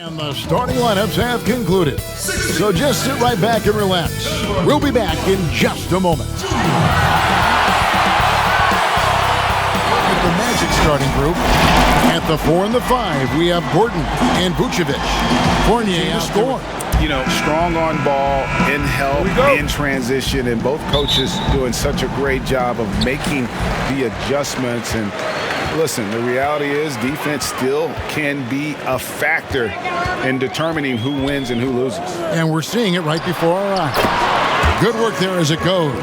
And the starting lineups have concluded. So just sit right back and relax. We'll be back in just a moment. With the Magic starting group, at the 4 and the 5, we have Gordon and Vucevic. Fournier to score. You know, strong on ball, in help, in transition, and both coaches doing such a great job of making the adjustments. And listen, the reality is defense still can be a factor in determining who wins and who loses. And we're seeing it right before our eyes. Good work there as it goes.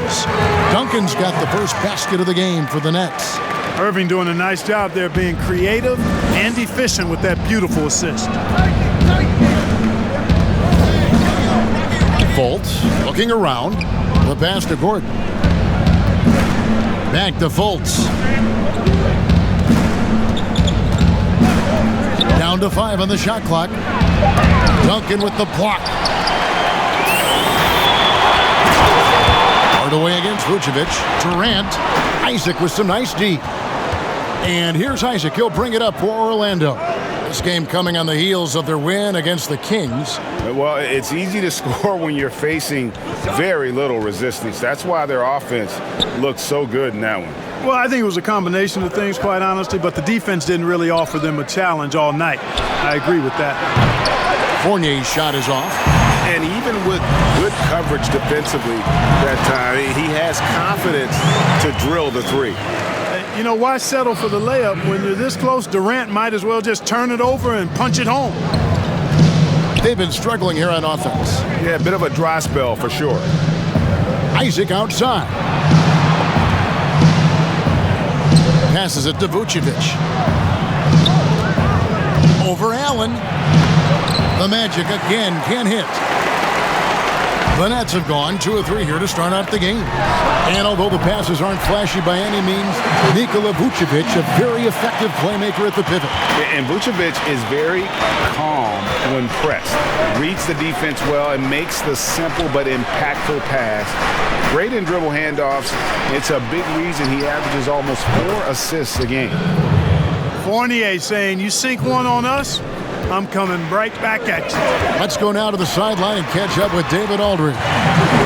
Duncan's got the first basket of the game for the Nets. Irving doing a nice job there being creative and efficient with that beautiful assist. Fultz looking around. The pass to Gordon. Back to Fultz. Down to 5 on the shot clock. Duncan with the block. Hard away against Vucevic. Durant. Isaac with some nice D. And here's Isaac. He'll bring it up for Orlando. This game coming on the heels of their win against the Kings. Well, it's easy to score when you're facing very little resistance. That's why their offense looked so good in that one. Well, I think it was a combination of things, quite honestly, but the defense didn't really offer them a challenge all night. I agree with that. Fournier's shot is off. And even with good coverage defensively that time, he has confidence to drill the three. You know, why settle for the layup when you're this close? Durant might as well just turn it over and punch it home. They've been struggling here on offense. Yeah, a bit of a dry spell for sure. Isaac outside. Passes it to Vucevic. Over Allen. The Magic again can't hit. The Nets have gone 2 of 3 here to start out the game. And although the passes aren't flashy by any means, Nikola Vucevic, a very effective playmaker at the pivot. And Vucevic is very calm when pressed. Reads the defense well and makes the simple but impactful pass. Great in dribble handoffs. It's a big reason he averages almost 4 assists a game. Fournier saying, you sink one on us, I'm coming right back at you. Let's go now to the sideline and catch up with David Aldridge.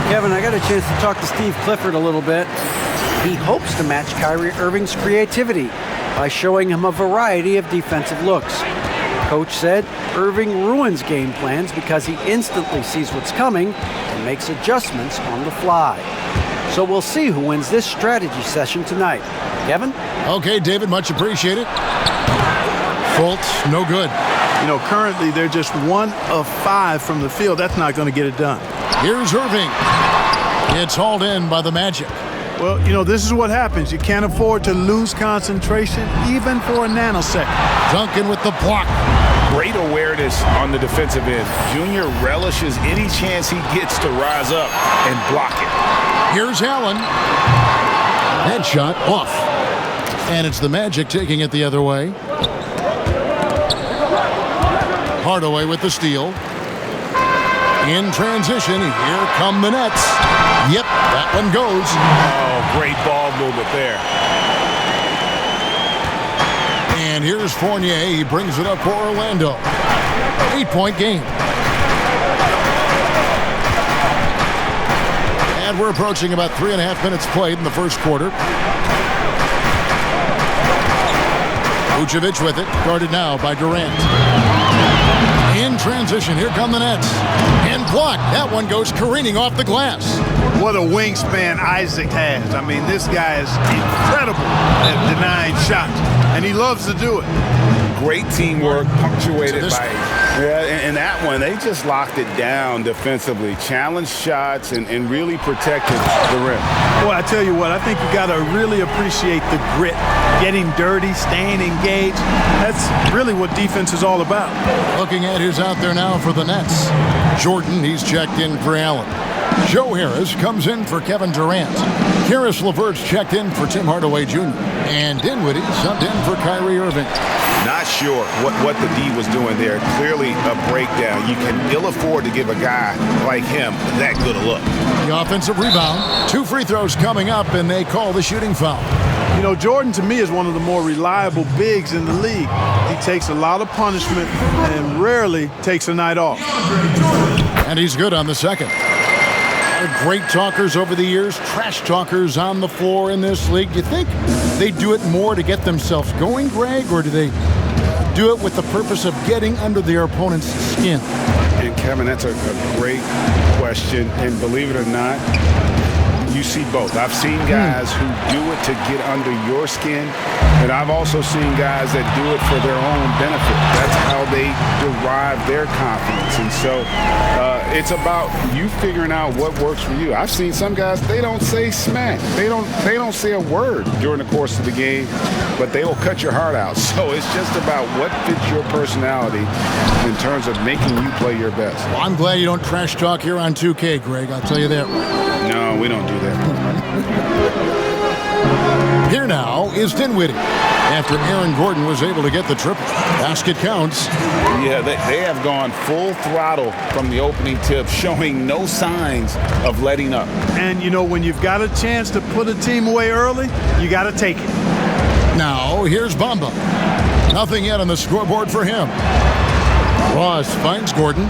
Kevin, I got a chance to talk to Steve Clifford a little bit. He hopes to match Kyrie Irving's creativity by showing him a variety of defensive looks. Coach said Irving ruins game plans because he instantly sees what's coming and makes adjustments on the fly. So we'll see who wins this strategy session tonight. Kevin? Okay, David, much appreciated. Fultz, no good. You know, currently they're just 1 of 5 from the field. That's not going to get it done. Here's Irving. It's hauled in by the Magic. Well, you know, this is what happens. You can't afford to lose concentration even for a nanosecond. Duncan with the block. Great awareness on the defensive end. Junior relishes any chance he gets to rise up and block it. Here's Allen. Headshot off. And it's the Magic taking it the other way. Hardaway with the steal. In transition, here come the Nets. Yep, that one goes. Oh, great ball movement there. And here's Fournier. He brings it up for Orlando. 8-point game. And we're approaching about 3.5 minutes played in the first quarter. Vucevic with it, guarded now by Durant. In transition, here come the Nets. And blocked. That one goes careening off the glass. What a wingspan Isaac has. I mean, this guy is incredible at denying shots, and he loves to do it. Great teamwork, punctuated by, and that one, they just locked it down defensively. Challenged shots and really protected the rim. Boy, I tell you what, I think you got to really appreciate the grit. Getting dirty, staying engaged. That's really what defense is all about. Looking at who's out there now for the Nets. Jordan, he's checked in for Allen. Joe Harris comes in for Kevin Durant. Karis LeVert's checked in for Tim Hardaway Jr. And Dinwiddie subbed in for Kyrie Irving. Not sure what the D was doing there. Clearly a breakdown. You can ill afford to give a guy like him that good a look. The offensive rebound. 2 free throws coming up, and they call the shooting foul. You know, Jordan, to me, is one of the more reliable bigs in the league. He takes a lot of punishment and rarely takes a night off. And he's good on the second. They're great talkers over the years, trash talkers on the floor in this league. Do you think they do it more to get themselves going, Greg, or do they do it with the purpose of getting under their opponent's skin? And Kevin, that's a great question. And believe it or not, you see both. I've seen guys who do it to get under your skin, and I've also seen guys that do it for their own benefit. That's how they derive their confidence. And so it's about you figuring out what works for you. I've seen some guys, they don't say smack. They don't say a word during the course of the game, but they will cut your heart out. So it's just about what fits your personality in terms of making you play your best. Well, I'm glad you don't trash talk here on 2K, Greg. I'll tell you that. No, we don't do that. Here now is Dinwiddie. After Aaron Gordon was able to get the triple. Basket counts. Yeah, they have gone full throttle from the opening tip, showing no signs of letting up. And, you know, when you've got a chance to put a team away early, you got to take it. Now, here's Bamba. Nothing yet on the scoreboard for him. Ross finds Gordon.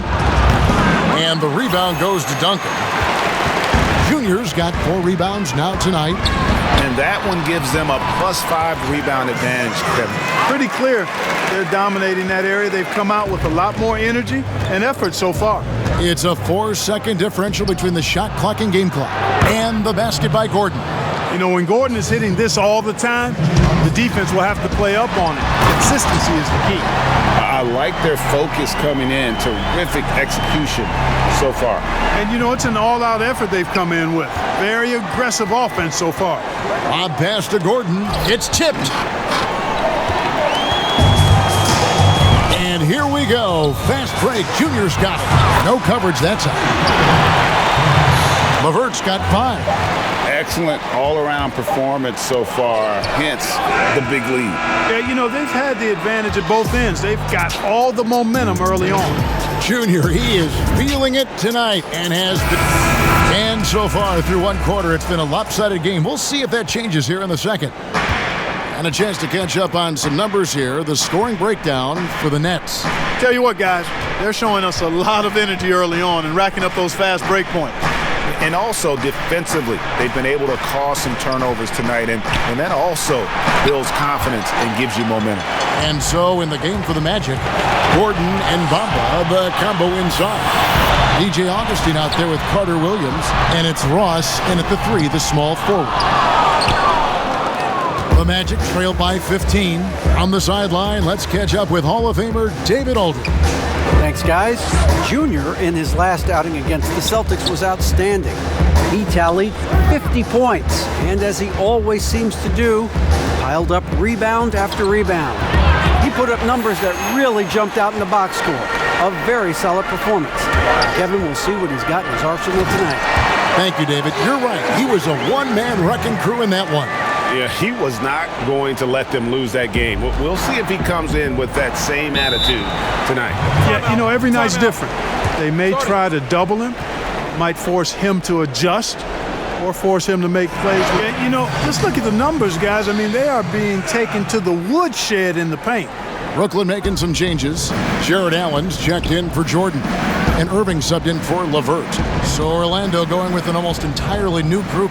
And the rebound goes to Duncan. Junior's got 4 rebounds now tonight. And that one gives them a +5 rebound advantage, Kevin. Pretty clear they're dominating that area. They've come out with a lot more energy and effort so far. It's a 4-second differential between the shot clock and game clock. And the basket by Gordon. You know, when Gordon is hitting this all the time, the defense will have to play up on it. Consistency is the key. I like their focus coming in. Terrific execution so far. And, you know, it's an all-out effort they've come in with. Very aggressive offense so far. Lob pass to Gordon. It's tipped. And here we go. Fast break. Junior's got it. No coverage that time. LeVert's got 5. Excellent all-around performance so far, hence the big lead. Yeah, you know, they've had the advantage at both ends. They've got all the momentum early on. Junior, he is feeling it tonight and has been. And so far through one quarter, it's been a lopsided game. We'll see if that changes here in the second. And a chance to catch up on some numbers here. The scoring breakdown for the Nets. Tell you what, guys, they're showing us a lot of energy early on and racking up those fast break points. And also defensively, they've been able to cause some turnovers tonight, and that also builds confidence and gives you momentum. And so in the game for the Magic, Gordon and Bamba, the combo inside. DJ Augustine out there with Carter Williams, and it's Ross in at the 3, the small forward. The Magic trail by 15. On the sideline, let's catch up with Hall of Famer David Aldridge. Thanks, guys. Junior, in his last outing against the Celtics, was outstanding. He tallied 50 points, and as he always seems to do, piled up rebound after rebound. He put up numbers that really jumped out in the box score. A very solid performance. Kevin will see what he's got in his arsenal tonight. Thank you, David. You're right. He was a one-man wrecking crew in that one. Yeah, he was not going to let them lose that game. We'll see if he comes in with that same attitude tonight. Yeah, you know, every night's different. They may try to double him, might force him to adjust, or force him to make plays. Yeah, you know, just look at the numbers, guys. I mean, they are being taken to the woodshed in the paint. Brooklyn making some changes. Jared Allen's checked in for Jordan. And Irving subbed in for LeVert. So Orlando going with an almost entirely new group.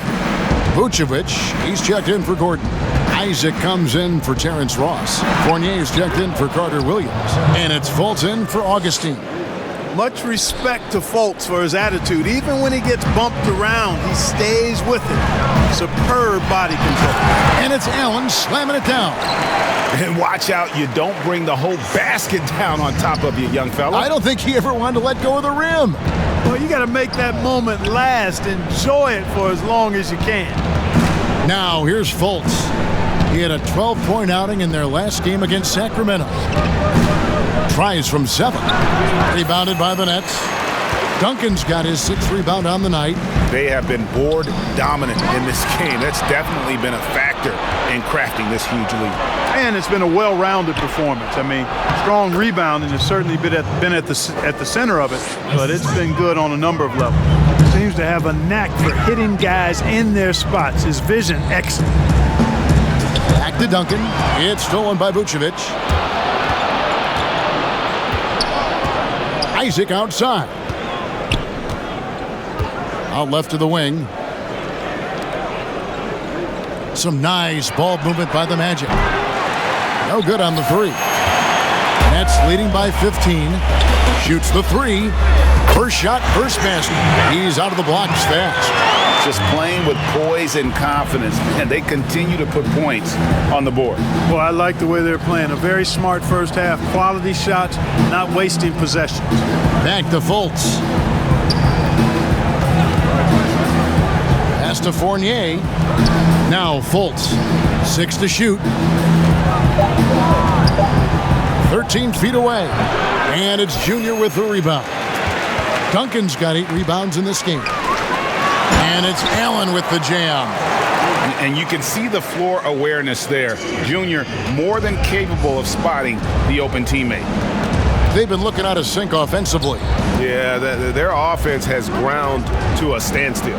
Vucevic, he's checked in for Gordon. Isaac comes in for Terrence Ross. Fournier's checked in for Carter Williams. And it's Fultz in for Augustine. Much respect to Fultz for his attitude. Even when he gets bumped around, he stays with it. Superb body control. And it's Allen slamming it down. And watch out, you don't bring the whole basket down on top of you, young fella. I don't think he ever wanted to let go of the rim. Well, you got to make that moment last. Enjoy it for as long as you can. Now, here's Fultz. He had a 12-point outing in their last game against Sacramento. Tries from 7. Rebounded by the Nets. Duncan's got his 6th rebound on the night. They have been board dominant in this game. That's definitely been a factor in crafting this huge lead. And it's been a well-rounded performance. I mean, strong rebounding has certainly been at the center of it, but it's been good on a number of levels. Seems to have a knack for hitting guys in their spots. His vision, excellent. Back to Duncan. It's stolen by Vucevic. Isaac outside. Out left to the wing. Some nice ball movement by the Magic. No good on the three. Nets leading by 15. Shoots the three. First shot, first basket. He's out of the blocks fast. Just playing with poise and confidence, and they continue to put points on the board. Well, I like the way they're playing. A very smart first half. Quality shots, not wasting possessions. Back to Fultz. Pass to Fournier. Now Fultz. 6 to shoot. 13 feet away. And it's Junior with the rebound. Duncan's got 8 rebounds in this game. And it's Allen with the jam. And you can see the floor awareness there. Junior more than capable of spotting the open teammate. They've been looking out of sync offensively. Yeah, their offense has ground to a standstill.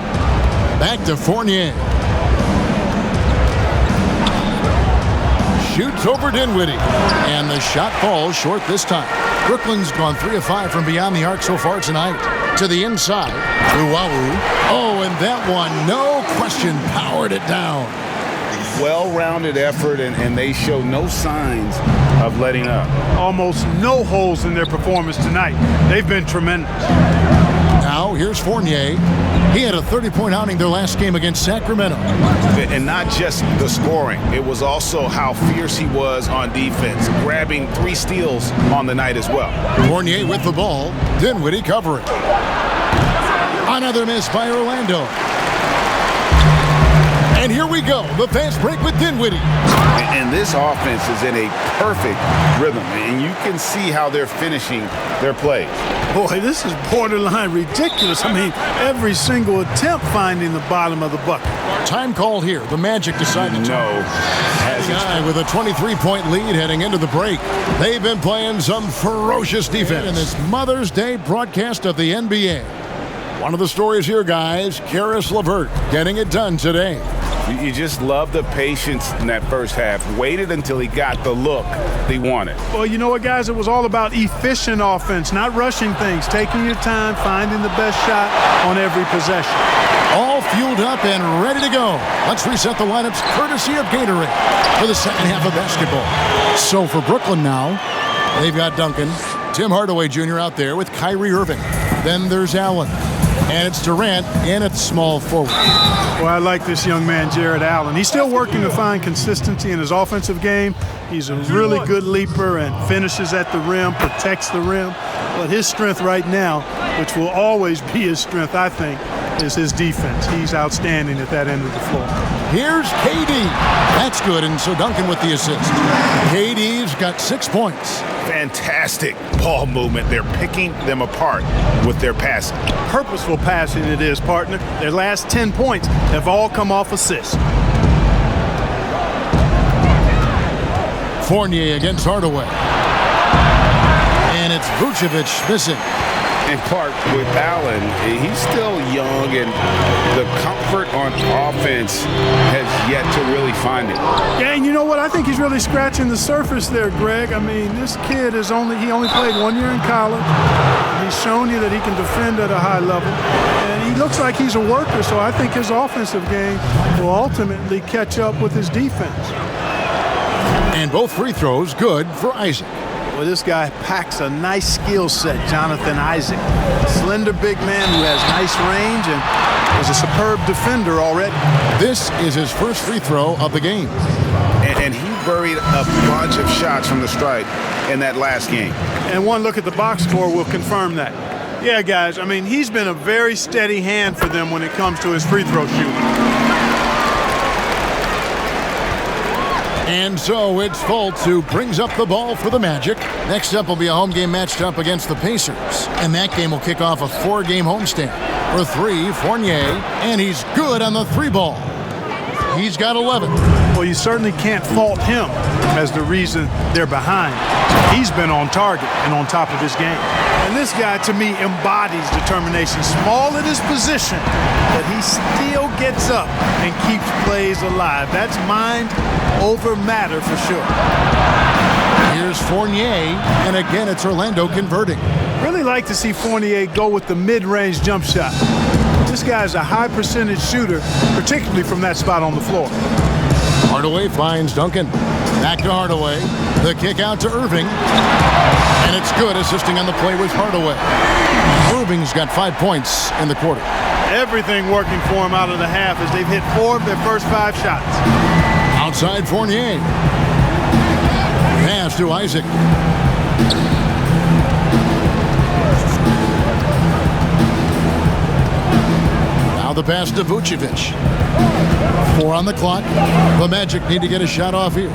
Back to Fournier. Shoots over Dinwiddie. And the shot falls short this time. Brooklyn's gone 3 of 5 from beyond the arc so far tonight. To the inside. Uwawu. Oh, and that one, no question, powered it down. Well-rounded effort, and they show no signs of letting up. Almost no holes in their performance tonight. They've been tremendous. Now, here's Fournier. He had a 30-point outing their last game against Sacramento. And not just the scoring. It was also how fierce he was on defense, grabbing 3 steals on the night as well. Fournier with the ball. Dinwiddie covering. Another miss by Orlando. And here we go. The fast break with Dinwiddie. And this offense is in a perfect rhythm. And you can see how they're finishing their plays. Boy, this is borderline ridiculous. I mean, every single attempt finding the bottom of the bucket. Time called here. The Magic decided to. No. Guy with a 23-point lead heading into the break. They've been playing some ferocious defense in this Mother's Day broadcast of the NBA. One of the stories here, guys, Karis LeVert getting it done today. You just love the patience in that first half. Waited until he got the look he wanted. Well, you know what, guys? It was all about efficient offense, not rushing things, taking your time, finding the best shot on every possession. All fueled up and ready to go. Let's reset the lineups courtesy of Gatorade for the second half of basketball. So for Brooklyn now, they've got Duncan, Tim Hardaway Jr. out there with Kyrie Irving. Then there's Allen. And it's Durant in at small forward. Well, I like this young man, Jared Allen. He's still working to find consistency in his offensive game. He's a really good leaper and finishes at the rim, protects the rim. But his strength right now, which will always be his strength, I think, is his defense. He's outstanding at that end of the floor. Here's KD. That's good, and so Duncan with the assist. KD's got 6 points. Fantastic ball movement. They're picking them apart with their passing. Purposeful passing it is, partner. Their last 10 points have all come off assists. Fournier against Hardaway. And it's Vucevic missing. In part with Allen, he's still young, and the comfort on offense has yet to really find it. Yeah, and you know what? I think he's really scratching the surface there, Greg. I mean, this kid he only played 1 year in college. He's shown you that he can defend at a high level. And he looks like he's a worker, so I think his offensive game will ultimately catch up with his defense. And both free throws good for Isaac. Well, this guy packs a nice skill set, Jonathan Isaac. Slender big man who has nice range and is a superb defender already. This is his first free throw of the game. And he buried a bunch of shots from the stripe in that last game. And one look at the box score will confirm that. Yeah, guys, I mean, he's been a very steady hand for them when it comes to his free throw shooting. And so it's Fultz who brings up the ball for the Magic. Next up will be a home game matched up against the Pacers. And that game will kick off a 4-game homestand. For 3, Fournier, and he's good on the 3-ball. He's got 11. Well, you certainly can't fault him as the reason they're behind. He's been on target and on top of his game. And this guy, to me, embodies determination. Small at his position, but he still gets up and keeps plays alive. That's mind over matter for sure. Here's Fournier, and again it's Orlando converting. Really like to see Fournier go with the mid-range jump shot. This guy's a high percentage shooter, particularly from that spot on the floor. Hardaway finds Duncan. Back to Hardaway. The kick out to Irving. And it's good. Assisting on the play was Hardaway. Irving's got 5 points in the quarter. Everything working for him out of the half as they've hit 4 of their first 5 shots. Outside Fournier. Pass to Isaac. Now the pass to Vucevic. 4 on the clock. The Magic need to get a shot off here.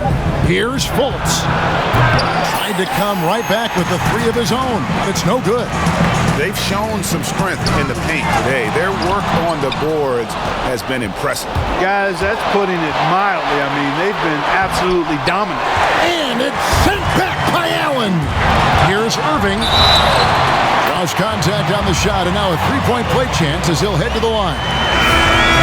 Here's Fultz. Tried to come right back with the 3 of his own, but it's no good. They've shown some strength in the paint today. Their work on the boards has been impressive. Guys, that's putting it mildly. I mean, they've been absolutely dominant. And it's sent back by Allen. Here's Irving. Draws contact on the shot, and now a 3-point play chance as he'll head to the line.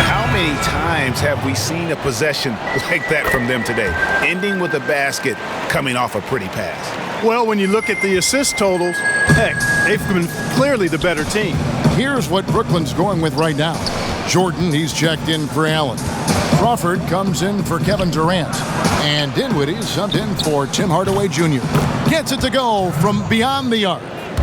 How many times have we seen a possession like that from them today, ending with a basket coming off a pretty pass? Well, when you look at the assist totals, heck, they've been clearly the better team. Here's what Brooklyn's going with right now. Jordan, he's checked in for Allen. Crawford comes in for Kevin Durant. And Dinwiddie subbed in for Tim Hardaway Jr. Gets it to go from beyond the arc.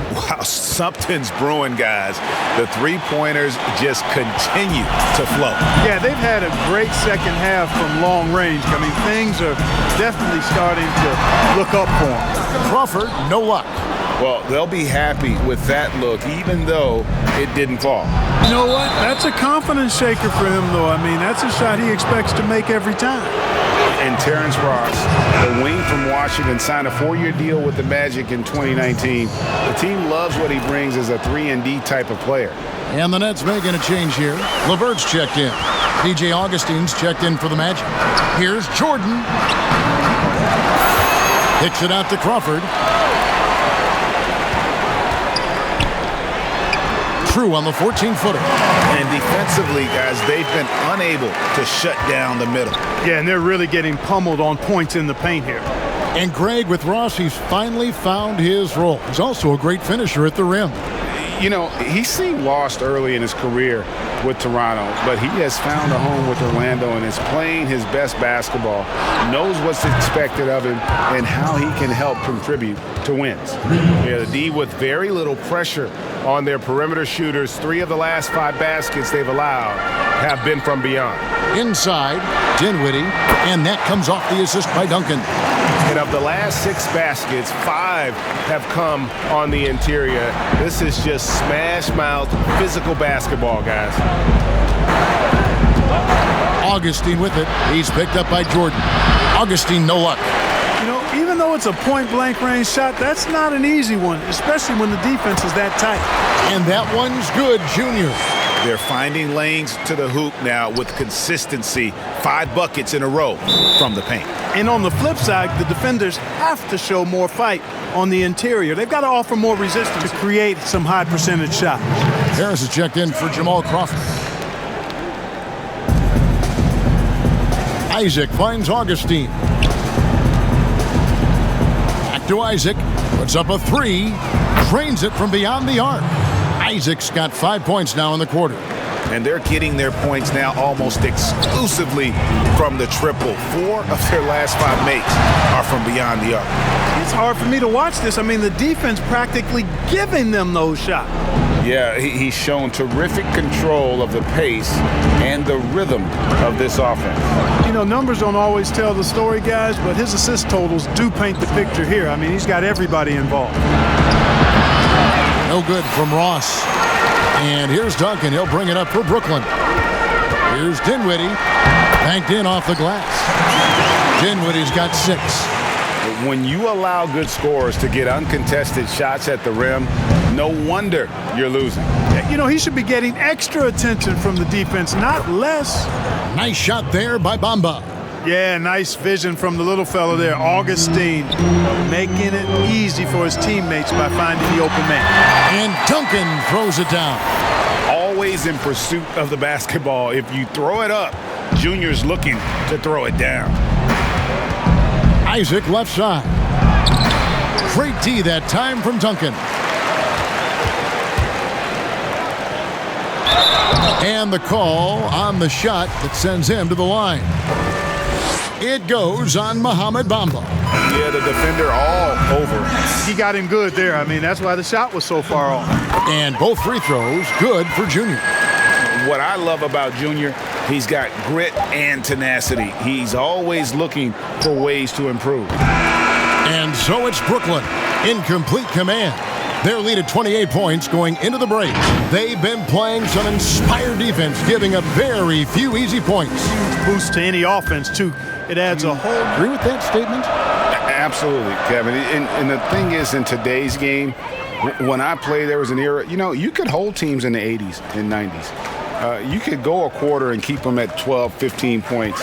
Wow, something's brewing, guys. The three-pointers just continue to flow. Yeah, they've had a great second half from long range. I mean, things are definitely starting to look up for them. Crawford, no luck. Well, they'll be happy with that look, even though it didn't fall. You know what? That's a confidence shaker for him, though. I mean, that's a shot he expects to make every time. And Terrence Ross, the wing from Washington, signed a 4-year deal with the Magic in 2019. The team loves what he brings as a 3-and-D type of player. And the Nets making a change here. LeVert's checked in. DJ Augustine's checked in for the Magic. Here's Jordan. Kicks it out to Crawford. True on the 14-footer. And defensively, guys, they've been unable to shut down the middle. Yeah, and they're really getting pummeled on points in the paint here. And Greg, with Ross, he's finally found his role. He's also a great finisher at the rim. You know, he seemed lost early in his career with Toronto, but he has found a home with Orlando and is playing his best basketball, knows what's expected of him, and how he can help contribute to wins. Yeah, the D with very little pressure on their perimeter shooters. 3 of the last 5 baskets they've allowed have been from beyond. Inside, Dinwiddie, and that comes off the assist by Duncan. And of the last 6 baskets, 5 have come on the interior. This is just smash-mouth physical basketball, guys. Augustine with it. He's picked up by Jordan. Augustine, no luck. You know, even though it's a point-blank range shot, that's not an easy one, especially when the defense is that tight. And that one's good, Junior. They're finding lanes to the hoop now with consistency. 5 buckets in a row from the paint. And on the flip side, the defenders have to show more fight on the interior. They've got to offer more resistance to create some high percentage shots. Harris is checked in for Jamal Crawford. Isaac finds Augustine. Back to Isaac. Puts up a 3. Drains it from beyond the arc. Isaac's got 5 points now in the quarter. And they're getting their points now almost exclusively from the triple. 4 of their last 5 makes are from beyond the arc. It's hard for me to watch this. I mean, the defense practically giving them those shots. Yeah, he's shown terrific control of the pace and the rhythm of this offense. You know, numbers don't always tell the story, guys, but his assist totals do paint the picture here. I mean, he's got everybody involved. No good from Ross. And here's Duncan. He'll bring it up for Brooklyn. Here's Dinwiddie. Banked in off the glass. Dinwiddie's got 6. When you allow good scorers to get uncontested shots at the rim, no wonder you're losing. You know, he should be getting extra attention from the defense, not less. Nice shot there by Bamba. Yeah, nice vision from the little fella there, Augustine, making it easy for his teammates by finding the open man. And Duncan throws it down. Always in pursuit of the basketball. If you throw it up, Junior's looking to throw it down. Isaac left side. Great D that time from Duncan. And the call on the shot that sends him to the line. It goes on Mohamed Bamba. Yeah, the defender all over. He got him good there. I mean, that's why the shot was so far off. And both free throws good for Junior. What I love about Junior, he's got grit and tenacity. He's always looking for ways to improve. And so it's Brooklyn in complete command. Their lead at 28 points going into the break. They've been playing some inspired defense, giving up very few easy points. Boost to any offense, too. It adds a whole... Agree with that statement? Absolutely, Kevin. And the thing is, in today's game, when I played, there was an era, you could hold teams in the 80s and 90s. You could go a quarter and keep them at 12, 15 points.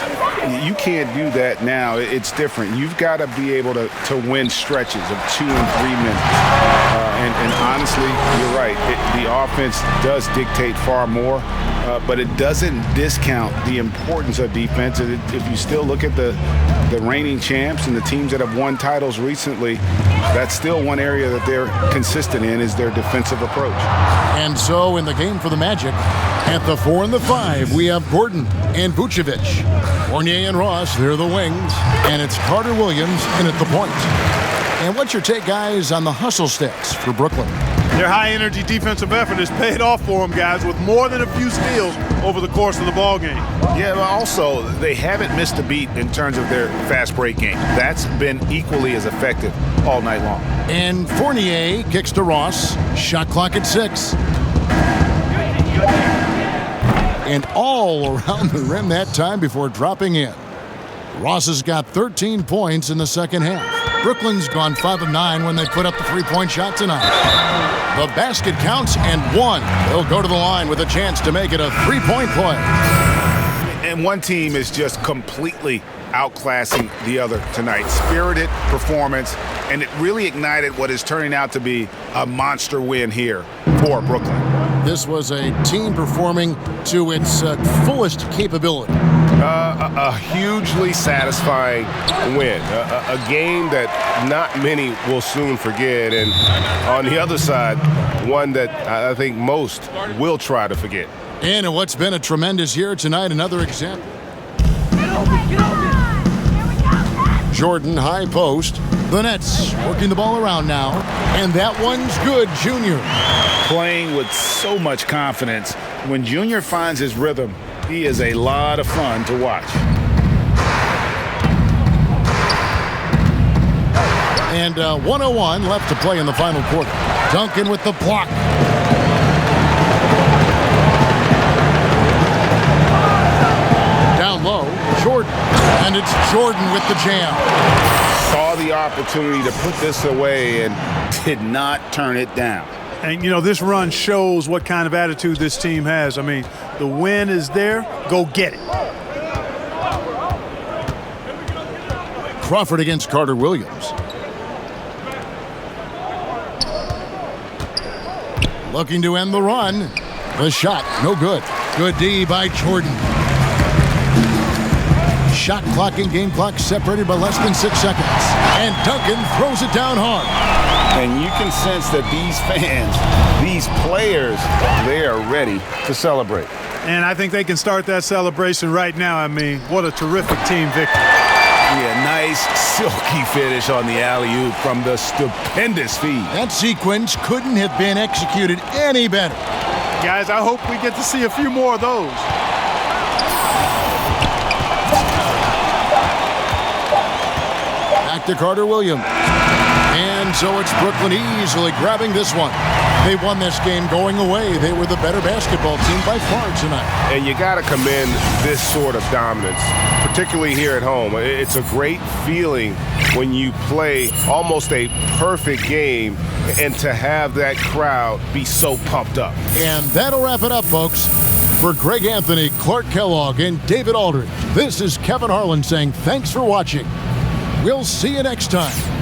You can't do that now. It's different. You've got to be able to win stretches of 2 and 3 minutes. And honestly, you're right. The offense does dictate far more, but it doesn't discount the importance of defense. If you still look at the reigning champs and the teams that have won titles recently, that's still one area that they're consistent in is their defensive approach. And so in the game for the Magic, at the 4 and the 5, we have Gordon and Vucevic. Fournier and Ross, they're the wings. And it's Carter Williams in at the point. And what's your take, guys, on the hustle stats for Brooklyn? Their high-energy defensive effort has paid off for them, guys, with more than a few steals over the course of the ballgame. Yeah, but also, they haven't missed a beat in terms of their fast break game. That's been equally as effective all night long. And Fournier kicks to Ross. Shot clock at 6. And all around the rim that time before dropping in. Ross has got 13 points in the second half. Brooklyn's gone 5 of 9 when they put up the three-point shot tonight. The basket counts and 1. They'll go to the line with a chance to make it a three-point play. And one team is just completely outclassing the other tonight. Spirited performance, and it really ignited what is turning out to be a monster win here for Brooklyn. This was a team performing to its fullest capability. A hugely satisfying win. A game that not many will soon forget. And on the other side, one that I think most will try to forget. And what's been a tremendous year tonight, another example. Jordan high post. The Nets working the ball around now. And that one's good, Junior. Playing with so much confidence. When Junior finds his rhythm, he is a lot of fun to watch. And 101 left to play in the final quarter. Duncan with the block. Down low, Jordan. And it's Jordan with the jam. Saw the opportunity to put this away and did not turn it down. And, this run shows what kind of attitude this team has. I mean, the win is there. Go get it. Crawford against Carter Williams. Looking to end the run. The shot, no good. Good D by Jordan. Shot clock and game clock separated by less than 6 seconds. And Duncan throws it down hard. And you can sense that these fans, these players, they are ready to celebrate. And I think they can start that celebration right now. I mean, what a terrific team victory. Yeah, nice silky finish on the alley-oop from the stupendous feed. That sequence couldn't have been executed any better. Guys, I hope we get to see a few more of those. Back to Carter Williams. And so it's Brooklyn easily grabbing this one. They won this game going away. They were the better basketball team by far tonight. And you got to commend this sort of dominance, particularly here at home. It's a great feeling when you play almost a perfect game and to have that crowd be so pumped up. And that'll wrap it up, folks. For Greg Anthony, Clark Kellogg, and David Aldridge, This is Kevin Harlan saying thanks for watching. We'll see you next time.